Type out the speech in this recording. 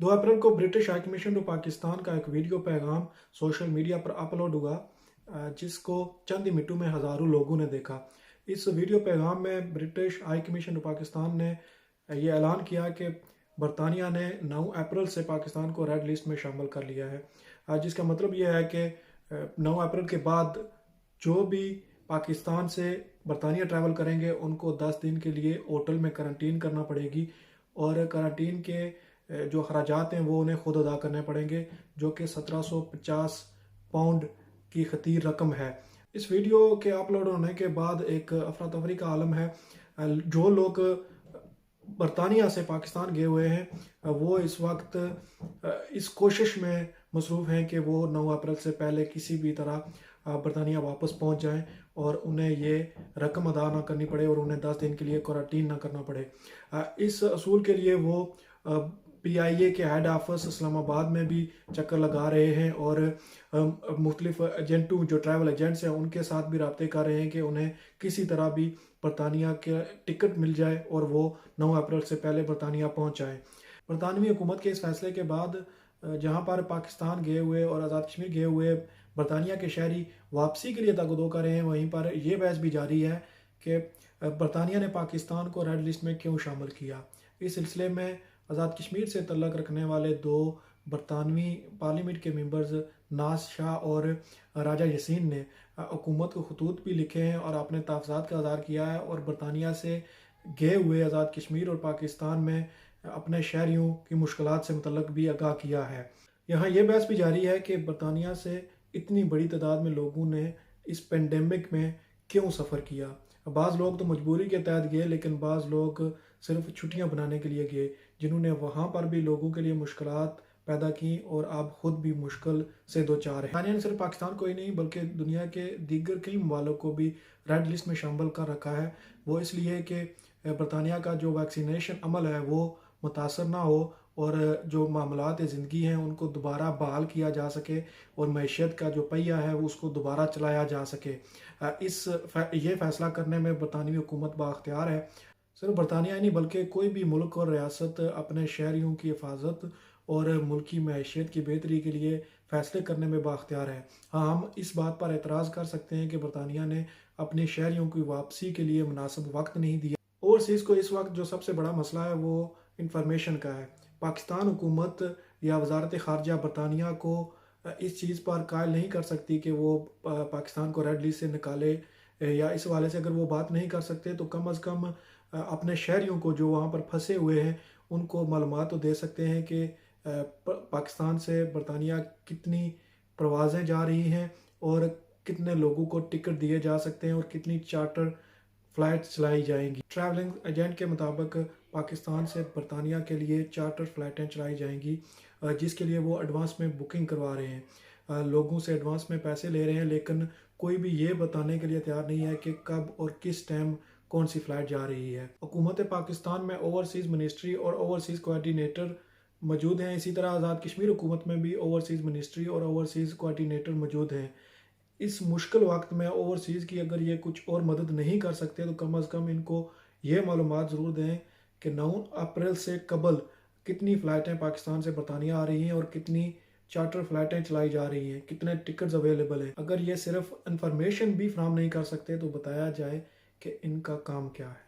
2 April को British high commission to Pakistan का एक वीडियो पैगाम सोशल मीडिया पर अपलोड हुआ, जिसको चंद ही मिनटों में हज़ारों लोगों ने देखा। इस वीडियो पैगाम में British high commission to Pakistan ने ये ऐलान किया कि बरतानिया ने 9 अप्रैल से पाकिस्तान को रेड लिस्ट में शामिल कर लिया है, जिसका मतलब यह है कि 9 अप्रैल के बाद जो भी पाकिस्तान से बरतानिया ट्रैवल करेंगे उनको 10 दिन के लिए होटल में करंटीन करना पड़ेगी और करंटीन के जो खर्चात हैं वो उन्हें खुद अदा करने पड़ेंगे, जो कि 1750 पाउंड की खतीर रकम है। इस वीडियो के अपलोड होने के बाद एक अफरा तफरी का आलम है। जो लोग बरतानिया से पाकिस्तान गए हुए हैं वो इस वक्त इस कोशिश में मसरूफ़ हैं कि वो 9 अप्रैल से पहले किसी भी तरह बरतानिया वापस पहुंच जाएं और उन्हें ये रकम अदा ना करनी पड़े और उन्हें 10 दिन के लिए क्वारंटीन ना करना पड़े। इस असूल के लिए वो PIA के हेड ऑफिस इस्लामाबाद में भी चक्कर लगा रहे हैं और मुख्तलिफ एजेंटों जो ट्रैवल एजेंट्स हैं उनके साथ भी रब्ते कर रहे हैं कि उन्हें किसी तरह भी बरतानिया के टिकट मिल जाए और वो 9 अप्रैल से पहले बरतानिया पहुंच जाएं। बरतानवी हुकूमत के इस फैसले के बाद जहां पर पाकिस्तान गए हुए और आज़ाद कश्मीर गए हुए बरतानिया के शहरी वापसी के लिए तगदो कर रहे हैं, वहीं पर यह बहस भी जारी है कि बरतानिया ने पाकिस्तान को रेड लिस्ट में क्यों शामिल किया। इस सिलसिले में आज़ाद कश्मीर से तल्लक रखने वाले 2 बरतानवी पार्लियामेंट के मेंबर्स नाज शाह और राजा यसीन ने हुकूमत को खतूत भी लिखे हैं और अपने तहफ़्ज़ात का इज़हार किया है और बरतानिया से गए हुए आज़ाद कश्मीर और पाकिस्तान में अपने शहरियों की मुश्किलात से मुतल्लक भी आगाह किया है। यहाँ ये बहस भी जारी है कि बरतानिया से इतनी बड़ी तादाद में लोगों ने इस पेंडेमिक में क्यों सफ़र किया। बाज़ लोग तो मजबूरी के तहत गए, लेकिन बाज़ लोग सिर्फ छुट्टियां बनाने के लिए गए, जिन्होंने वहाँ पर भी लोगों के लिए मुश्किलात पैदा की और अब ख़ुद भी मुश्किल से दो चार है। बरतानिया ने सिर्फ पाकिस्तान को ही नहीं बल्कि दुनिया के दीगर कई ममालिक को भी रेड लिस्ट में शामिल कर रखा है। वो इसलिए कि बरतानिया का जो वैक्सीनेशन अमल है वो मुतासर ना हो और जो मामलात ज़िंदगी हैं उनको दोबारा बहाल किया जा सके और मैशियत का जो पहिया है वो उसको दोबारा चलाया जा सके। ये फ़ैसला करने में बरतानवी हुकूमत बाख्तियार है। सिर्फ बरतानिया ही नहीं बल्कि कोई भी मुल्क और रियासत अपने शहरियों की हिफाजत और मुल्की मैशियत की बेहतरी के लिए फ़ैसले करने में बाख्तियार है। हाँ, हम इस बात पर एतराज़ कर सकते हैं कि बरतानिया ने अपने शहरियों की वापसी के लिए मुनासिब वक्त नहीं दिया। ओवरसीज़ को इस वक्त जो सबसे बड़ा मसला है वो इंफॉर्मेशन का है। पाकिस्तान हुकूमत या वजारत ख़ारजा बरतानिया को इस चीज़ पर कायल नहीं कर सकती कि वो पाकिस्तान को रेड लिस्ट से निकाले, या इस हवाले से अगर वो बात नहीं कर सकते तो कम अज़ कम अपने शहरियों को जो वहाँ पर फंसे हुए हैं उनको मालूमात तो दे सकते हैं कि पाकिस्तान से बरतानिया कितनी परवाज़ें जा रही हैं और कितने लोगों को टिकट दिए जा सकते हैं और कितनी चार्टर फ़्लाइट चलाई जाएंगी। ट्रैवलिंग एजेंट के मुताबिक पाकिस्तान से बरतानिया के लिए चार्टर फ़्लाइटें चलाई जाएंगी, जिसके लिए वो एडवांस में बुकिंग करवा रहे हैं, लोगों से एडवांस में पैसे ले रहे हैं, लेकिन कोई भी ये बताने के लिए तैयार नहीं है कि कब और किस टाइम कौन सी फ़्लाइट जा रही है। हुकूमत पाकिस्तान में ओवरसीज़ मिनिस्ट्री और ओवरसीज़ कोऑर्डिनेटर मौजूद हैं। इसी तरह आज़ाद कश्मीर हुकूमत में भी ओवरसीज़ मिनिस्ट्री और ओवरसीज़ कोऑर्डिनेटर मौजूद हैं। इस मुश्किल वक्त में ओवरसीज़ की अगर ये कुछ और मदद नहीं कर सकते तो कम अज़ कम इनको ये मालूमात ज़रूर दें कि 9 अप्रैल से कबल कितनी फ़्लाइटें पाकिस्तान से बरतानिया आ रही हैं और कितनी चार्टर फ़्लाइटें चलाई जा रही हैं, कितने टिकट्स अवेलेबल हैं। अगर ये सिर्फ इंफॉर्मेशन भी फराहम नहीं कर सकते तो बताया जाए कि इनका काम क्या है।